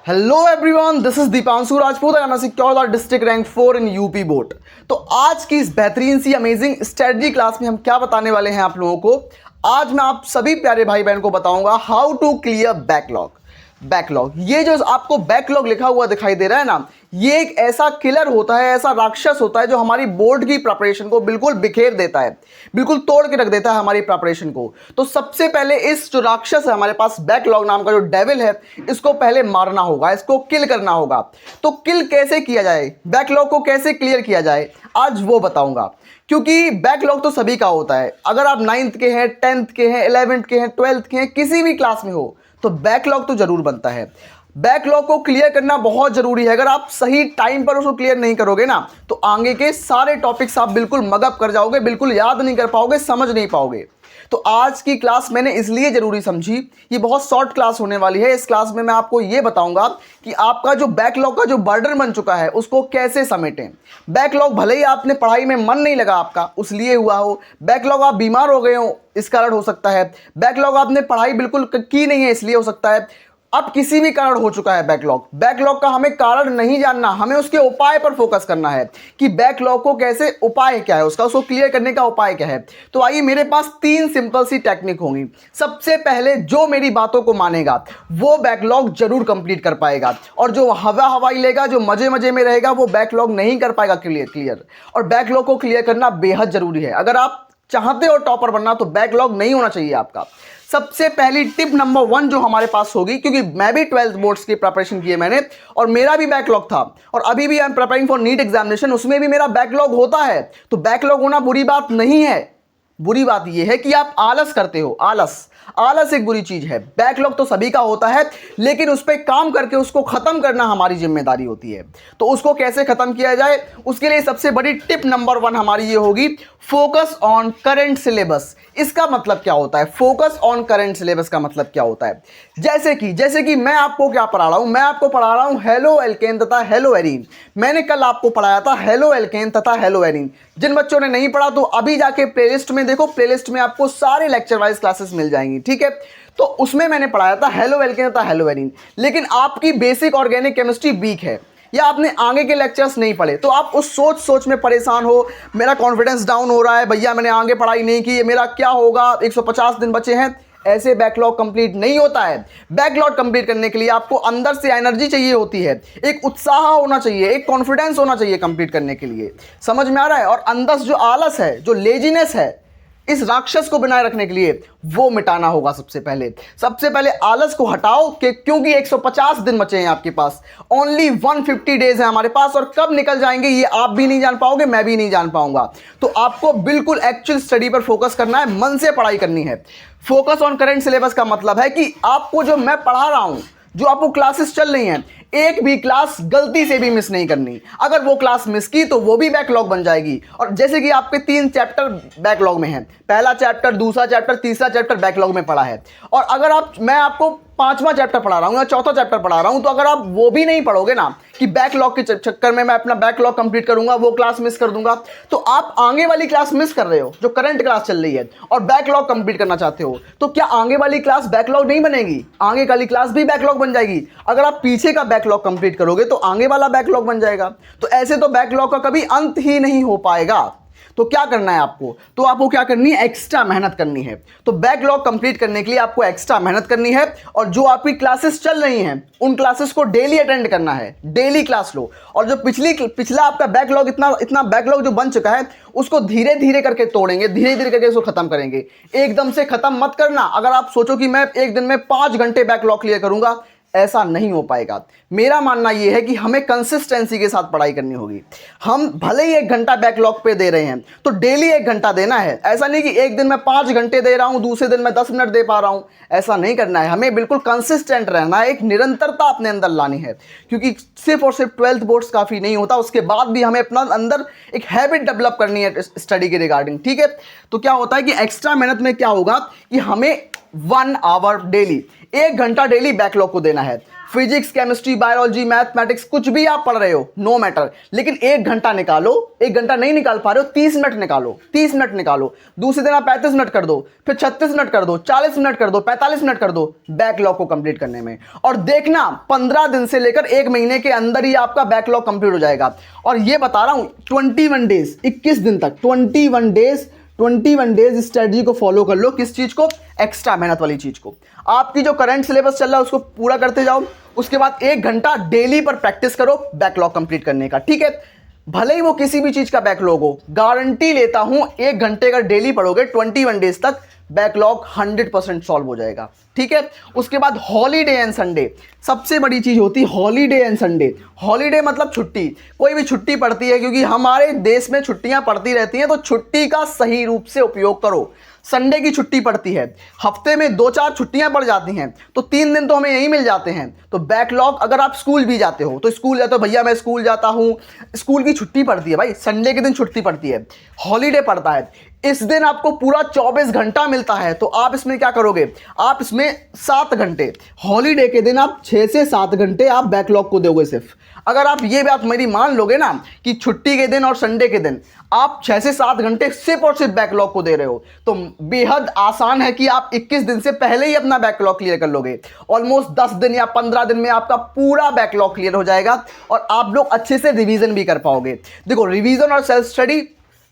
Hello everyone, this is Deepanshu Rajput and I secure district rank 4 in UP board. तो आज की इस बेहतरीन सी अमेजिंग स्ट्रेटजी क्लास में हम क्या बताने वाले हैं आप लोगों को। आज मैं आप सभी प्यारे भाई बहन को बताऊंगा हाउ टू क्लियर बैकलॉग। ये जो आपको बैकलॉग लिखा हुआ दिखाई दे रहा है ना, ये एक ऐसा किलर होता है, ऐसा राक्षस होता है जो हमारी बोर्ड की प्रिपरेशन को बिल्कुल बिखेर देता है, बिल्कुल तोड़ के रख देता है हमारी प्रिपरेशन को। तो सबसे पहले इस जो राक्षस है हमारे पास, बैकलॉग नाम का जो डेविल है, इसको पहले मारना होगा, इसको किल करना होगा। तो किल कैसे किया जाए, बैकलॉग को कैसे क्लियर किया जाए, आज वो बताऊंगा। क्योंकि बैकलॉग तो सभी का होता है, अगर आप 9th के हैं, 10th के हैं, 11th के हैं, 12th के हैं, किसी भी क्लास में हो तो बैकलॉग तो जरूर बनता है। बैकलॉग को क्लियर करना बहुत जरूरी है। अगर आप सही टाइम पर उसको क्लियर नहीं करोगे ना, तो आगे के सारे टॉपिक्स आप बिल्कुल मगअप कर जाओगे, बिल्कुल याद नहीं कर पाओगे, समझ नहीं पाओगे। तो आज की क्लास मैंने इसलिए जरूरी समझी, ये बहुत शॉर्ट क्लास होने वाली है। इस क्लास में मैं आपको ये बताऊंगा कि आपका जो बैकलॉग का जो बर्डन बन चुका है उसको कैसे समेटें। बैकलॉग भले ही आपने पढ़ाई में मन नहीं लगा आपका, उसलिए हुआ हो। बैकलॉग आप बीमार हो गए हो, इस कारण हो सकता है। बैकलॉग आपने पढ़ाई बिल्कुल की नहीं है, इसलिए हो सकता है। अब किसी भी कारण हो चुका है बैकलॉग का हमें कारण नहीं जानना, हमें उसके उपाय पर फोकस करना है कि बैकलॉग को कैसे, उपाय क्या है उसको क्लियर करने का उपाय क्या है। तो आइए, मेरे पास 3 सिंपल सी टेक्निक होंगी। सबसे पहले जो मेरी बातों को मानेगा वो बैकलॉग जरूर कंप्लीट कर पाएगा, और जो हवाई लेगा, जो मजे मजे में रहेगा, वो बैकलॉग नहीं कर पाएगा क्लियर। और बैकलॉग को क्लियर करना बेहद जरूरी है। अगर आप चाहते हो टॉपर बनना तो बैकलॉग नहीं होना चाहिए आपका। सबसे पहली टिप नंबर 1 जो हमारे पास होगी, क्योंकि मैं भी 12th बोर्ड्स की प्रिपरेशन की है मैंने, और मेरा भी बैकलॉग था, और अभी भी I am preparing for NEET examination, उसमें भी मेरा बैकलॉग होता है। तो बैकलॉग होना बुरी बात नहीं है। बुरी बात यह है कि आप आलस करते हो। आलस एक बुरी चीज है। बैकलॉग तो सभी का होता है, लेकिन उस पर काम करके उसको खत्म करना हमारी जिम्मेदारी होती है। तो उसको कैसे खत्म किया जाए, उसके लिए सबसे बड़ी टिप नंबर 1 हमारी ये होगी, फोकस ऑन करंट सिलेबस। इसका मतलब क्या होता है, फोकस ऑन करंट सिलेबस का मतलब क्या होता है? जैसे कि मैं आपको क्या पढ़ा रहा हूं, मैं आपको पढ़ा रहा हूं हेलो एल्केन तथा हेलो एरीन। मैंने कल आपको पढ़ाया था हेलो एल्केन तथा हेलो एरीन। जिन बच्चों ने नहीं पढ़ा तो अभी जाके प्लेलिस्ट में देखो, प्लेलिस्ट में आपको सारे लेक्चर वाइज क्लासेस मिल जाएंगी, ठीक है। तो उसमें मैंने पढ़ाया था हेलो एल्केन तथा हेलो एरीन। लेकिन आपकी बेसिक ऑर्गेनिक केमिस्ट्री वीक है, या आपने आगे के लेक्चर्स नहीं पढ़े, तो आप उस सोच में परेशान हो, मेरा कॉन्फिडेंस डाउन हो रहा है, भैया मैंने आगे पढ़ाई नहीं की, मेरा क्या होगा, 150 दिन बचे हैं। ऐसे बैकलॉग कंप्लीट नहीं होता है। बैकलॉग कंप्लीट करने के लिए आपको अंदर से एनर्जी चाहिए होती है, एक उत्साह होना चाहिए, एक कॉन्फिडेंस होना चाहिए कंप्लीट करने के लिए। समझ में आ रहा है? और अंदर जो आलस है, जो लेजीनेस है, इस राक्षस को बनाए रखने के लिए वो मिटाना होगा। सबसे पहले आलस को हटाओ, क्योंकि 150 दिन बचे हैं आपके पास, ओनली 150 डेज है हमारे पास, और कब निकल जाएंगे ये आप भी नहीं जान पाओगे, मैं भी नहीं जान पाऊंगा। तो आपको बिल्कुल एक्चुअल स्टडी पर फोकस करना है, मन से पढ़ाई करनी है। फोकस ऑन करंट सिलेबस का मतलब है कि आपको जो मैं पढ़ा रहा हूं, जो आपको क्लासेस चल रही हैं, एक भी क्लास गलती से भी मिस नहीं करनी। अगर वो क्लास मिस की तो वो भी बैकलॉग बन जाएगी। और जैसे कि आपके 3 चैप्टर बैकलॉग में हैं, पहला चैप्टर, दूसरा चैप्टर, तीसरा चैप्टर बैकलॉग में पड़ा है, और अगर मैं आपको 5वां चैप्टर पढ़ा रहा हूं या 4था चैप्टर पढ़ा रहा हूं, तो अगर आप वो भी नहीं पढ़ोगे ना, कि बैकलॉग के चक्कर में मैं अपना बैकलॉग कंप्लीट करूंगा, वो क्लास मिस कर दूंगा, तो आप आगे वाली क्लास मिस कर रहे हो, जो करंट क्लास चल रही है, और बैकलॉग कंप्लीट करना चाहते हो। तो क्या आगे वाली क्लास बैकलॉग नहीं बनेगी? आगे वाली क्लास भी बैकलॉग बन जाएगी। अगर आप पीछे का बैकलॉग कंप्लीट करोगे तो आगे वाला बैकलॉग बन जाएगा। तो ऐसे तो बैकलॉग का कभी अंत ही नहीं हो पाएगा। तो क्या करना है आपको? तो आपको क्या करनी है? एक्स्ट्रा मेहनत करनी है। तो बैकलॉग कंप्लीट करने के लिए आपको एक्स्ट्रा मेहनत करनी है, और जो आपकी क्लासेस चल रही हैं उन क्लासेस को डेली अटेंड करना है, डेली क्लास लो। और जो पिछला आपका बैकलॉग, इतना बैकलॉग जो बन चुका है, उसको धीरे धीरे करके तोड़ेंगे, धीरे धीरे करके उसको खत्म करेंगे। एकदम से खत्म मत करना। अगर आप सोचो कि मैं एक दिन में 5 घंटे बैकलॉग क्लियर करूंगा, ऐसा नहीं हो पाएगा। मेरा मानना यह है कि हमें कंसिस्टेंसी के साथ पढ़ाई करनी होगी। हम भले ही 1 घंटा बैकलॉग पे दे रहे हैं, तो डेली 1 घंटा देना है। ऐसा नहीं कि एक दिन मैं 5 घंटे दे रहा हूं, दूसरे दिन मैं 10 मिनट दे पा रहा हूं। ऐसा नहीं करना है। हमें बिल्कुल कंसिस्टेंट रहना है, एक निरंतरता अपने अंदर लानी है। क्योंकि सिर्फ और सिर्फ 12th बोर्ड्स काफ़ी नहीं होता, उसके बाद भी हमें अपना अंदर एक हैबिट डेवलप करनी है स्टडी के रिगार्डिंग, ठीक है। तो क्या होता है कि एक्स्ट्रा मेहनत में क्या होगा कि हमें 1 आवर डेली, 1 घंटा डेली बैकलॉग को देना है। फिजिक्स, केमिस्ट्री, बायोलॉजी, मैथमेटिक्स, कुछ भी आप पढ़ रहे हो, नो मैटर, लेकिन 1 घंटा निकालो। 1 घंटा नहीं निकाल पा रहे हो, 30 मिनट निकालो, 30 मिनट निकालो। दूसरे दिन आप 35 मिनट कर दो, फिर 36 मिनट कर दो, 40 मिनट कर दो, 45 मिनट कर दो बैकलॉग को कंप्लीट करने में। और देखना 15 दिन से लेकर 1 महीने के अंदर ही आपका बैकलॉग कंप्लीट हो जाएगा। और ये बता रहा हूं 21 डेज, 21 दिन तक, 21 डेज स्ट्रेटजी को फॉलो कर लो। किस चीज को? एक्स्ट्रा मेहनत वाली चीज को। आपकी जो करंट सिलेबस चल रहा है उसको पूरा करते जाओ। उसके बाद 1 घंटा डेली पर प्रैक्टिस करो बैकलॉग कंप्लीट करने का, ठीक है? भले ही वो किसी भी चीज का बैकलॉग हो, गारंटी लेता हूं 1 घंटे का डेली पढ़ोगे 21 डेज तक बैकलॉग 100% सॉल्व हो जाएगा, ठीक है? उसके बाद हॉलीडे एंड संडे, सबसे बड़ी चीज होती है हॉलीडे एंड संडे। हॉलीडे मतलब छुट्टी, कोई भी छुट्टी पड़ती है, क्योंकि हमारे देश में छुट्टियां पड़ती रहती हैं, तो छुट्टी का सही रूप से उपयोग करो। संडे की छुट्टी पड़ती है, हफ्ते में 2-4 छुट्टियां पड़ जाती हैं, तो 3 दिन तो हमें यही मिल जाते हैं। तो बैकलॉग, अगर आप स्कूल भी जाते हो तो स्कूल जाते हो, भैया मैं स्कूल जाता हूं, स्कूल की छुट्टी पड़ती है भाई, संडे के दिन छुट्टी पड़ती है, हॉलीडे पड़ता है, इस दिन आपको पूरा 24 घंटा मिलता है। तो आप इसमें क्या करोगे? आप इसमें 7 घंटे, हॉलीडे के दिन आप 6 से 7 घंटे आप बैकलॉग को दोगे सिर्फ। अगर आप ये बात मेरी मान लोगे ना कि छुट्टी के दिन और संडे के दिन आप 6 से 7 घंटे सिर्फ और सिर्फ बैकलॉग को दे रहे हो, तो बेहद आसान है कि आप 21 दिन से पहले ही अपना बैकलॉग क्लियर कर लोगे। ऑलमोस्ट 10 दिन या 15 दिन में आपका पूरा बैकलॉग क्लियर हो जाएगा और आप लोग अच्छे से रिवीजन भी कर पाओगे। देखो, रिवीजन और सेल्फ स्टडी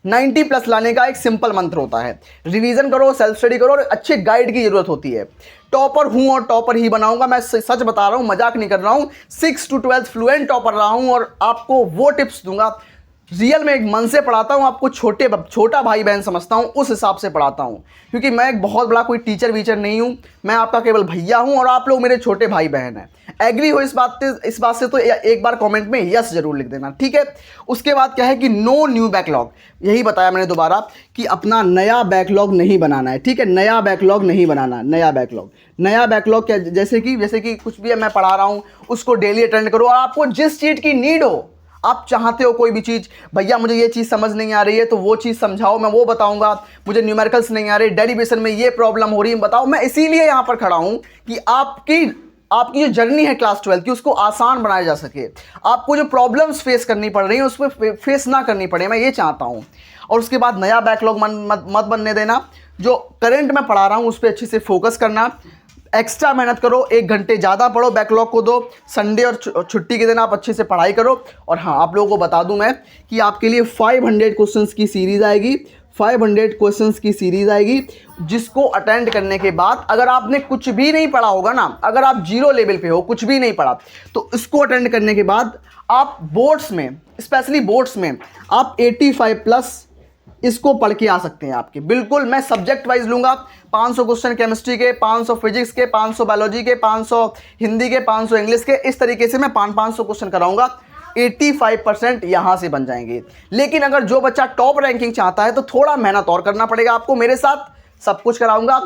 90+ लाने का एक सिंपल मंत्र होता है। रिवीजन करो, सेल्फ स्टडी करो और अच्छे गाइड की जरूरत होती है। टॉपर हूं और टॉपर ही बनाऊंगा, मैं सच बता रहा हूं, मजाक नहीं कर रहा हूं। 6 to 12 फ्लुएंट टॉपर रहा हूं और आपको वो टिप्स दूंगा, रियल में एक मन से पढ़ाता हूं, आपको छोटा भाई बहन समझता हूं, उस हिसाब से पढ़ाता हूं। क्योंकि मैं एक बहुत बड़ा कोई टीचर वीचर नहीं हूं, मैं आपका केवल भैया हूं और आप लोग मेरे छोटे भाई बहन हैं। एग्री हो इस बात से तो एक बार कमेंट में यस जरूर लिख देना, ठीक है? उसके बाद क्या है कि नो न्यू बैकलॉग, यही बताया मैंने दोबारा कि अपना नया बैकलॉग नहीं बनाना है, ठीक है? नया बैकलॉग नहीं बनाना, नया बैकलॉग क्या, जैसे कि कुछ भी मैं पढ़ा रहा हूं उसको डेली अटेंड करो। और आपको जिस चीज की नीड हो, आप चाहते हो कोई भी चीज़, भैया मुझे ये चीज़ समझ नहीं आ रही है तो वो चीज़ समझाओ, मैं वो बताऊंगा। मुझे न्यूमेरिकल्स नहीं आ रही, डेरिवेशन में ये प्रॉब्लम हो रही है, बताओ। मैं इसीलिए यहाँ पर खड़ा हूँ कि आपकी जो जर्नी है क्लास 12 की उसको आसान बनाया जा सके। आपको जो प्रॉब्लम्स फेस करनी पड़ रही हैं उसको फेस ना करनी पड़े, मैं ये चाहता हूँ। और उसके बाद नया बैकलॉग मत बनने देना। जो करंट में पढ़ा रहा हूँ उस पर अच्छे से फोकस करना, एक्स्ट्रा मेहनत करो, 1 घंटे ज़्यादा पढ़ो, बैकलॉग को दो। संडे और छुट्टी के दिन आप अच्छे से पढ़ाई करो। और हाँ, आप लोगों को बता दूं मैं कि आपके लिए 500 क्वेश्चंस की सीरीज़ आएगी, 500 क्वेश्चंस की सीरीज़ आएगी, जिसको अटेंड करने के बाद अगर आपने कुछ भी नहीं पढ़ा होगा ना, अगर आप 0 लेवल पे हो, कुछ भी नहीं पढ़ा, तो इसको अटेंड करने के बाद आप बोर्ड्स में, स्पेशली बोर्ड्स में आप 85+ इसको पढ़ के आ सकते हैं आपके। बिल्कुल मैं सब्जेक्ट वाइज लूंगा, 500 क्वेश्चन केमिस्ट्री के, 500 फिजिक्स के, 500 बायोलॉजी के, 500 हिंदी के, 500 इंग्लिश के, इस तरीके से मैं 500 क्वेश्चन कराऊंगा। 85% यहां से बन जाएंगे। लेकिन अगर जो बच्चा टॉप रैंकिंग चाहता है तो थोड़ा मेहनत और करना पड़ेगा आपको। मेरे साथ सब कुछ कराऊंगा।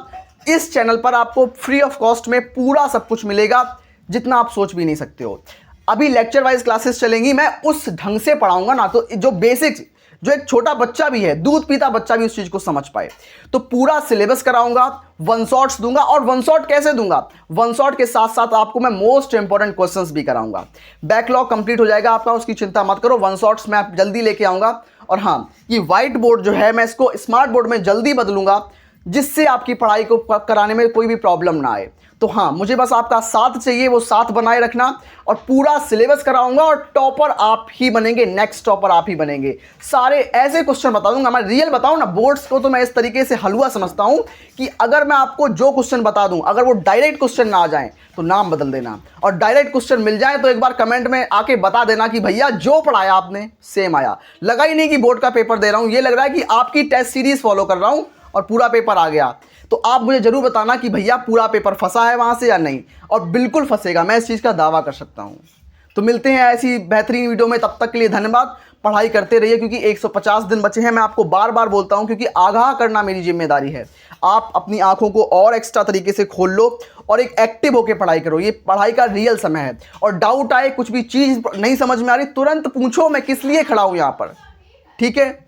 इस चैनल पर आपको फ्री ऑफ कॉस्ट में पूरा सब कुछ मिलेगा, जितना आप सोच भी नहीं सकते हो। अभी लेक्चर वाइज क्लासेस चलेंगी, मैं उस ढंग से पढ़ाऊंगा ना, तो जो बेसिक्स, जो एक छोटा बच्चा भी है, दूध पीता बच्चा भी उस चीज को समझ पाए, तो पूरा सिलेबस कराऊंगा, 1 शॉट्स दूंगा। और 1 शॉट कैसे दूंगा? 1 शॉट के साथ साथ आपको मैं मोस्ट इंपॉर्टेंट क्वेश्चंस भी कराऊंगा। बैकलॉग कंप्लीट हो जाएगा आपका, उसकी चिंता मत करो। 1 शॉट्स मैं जल्दी लेके आऊंगा। और हाँ, ये व्हाइट बोर्ड जो है मैं इसको स्मार्ट बोर्ड में जल्दी बदलूंगा, जिससे आपकी पढ़ाई को कराने में कोई भी प्रॉब्लम ना आए। तो हाँ, मुझे बस आपका साथ चाहिए, वो साथ बनाए रखना। और पूरा सिलेबस कराऊंगा और टॉपर आप ही बनेंगे, नेक्स्ट टॉपर आप ही बनेंगे। सारे ऐसे क्वेश्चन बता दूंगा, मैं रियल बताऊं ना, बोर्ड्स को तो मैं इस तरीके से हलवा समझता हूं कि अगर मैं आपको जो क्वेश्चन बता दूं, अगर वो डायरेक्ट क्वेश्चन ना आ जाए तो नाम बदल देना, और डायरेक्ट क्वेश्चन मिल जाए तो एक बार कमेंट में आके बता देना कि भैया जो पढ़ाया आपने सेम आया। लगा ही नहीं कि बोर्ड का पेपर दे रहा हूं, ये लग रहा है कि आपकी टेस्ट सीरीज फॉलो कर रहा हूं और पूरा पेपर आ गया। तो आप मुझे जरूर बताना कि भैया पूरा पेपर फंसा है वहां से या नहीं, और बिल्कुल फंसेगा, मैं इस चीज़ का दावा कर सकता हूं। तो मिलते हैं ऐसी बेहतरीन वीडियो में, तब तक के लिए धन्यवाद। पढ़ाई करते रहिए, क्योंकि 150 दिन बचे हैं। मैं आपको बार बार बोलता हूं, क्योंकि आगाह करना मेरी जिम्मेदारी है। आप अपनी आंखों को और एक्स्ट्रा तरीके से खोल लो और एक एक्टिव होकर पढ़ाई करो। ये पढ़ाई का रियल समय है। और डाउट आए, कुछ भी चीज़ नहीं समझ में आ रही, तुरंत पूछो, मैं किस लिए खड़ा हूं यहाँ पर, ठीक है?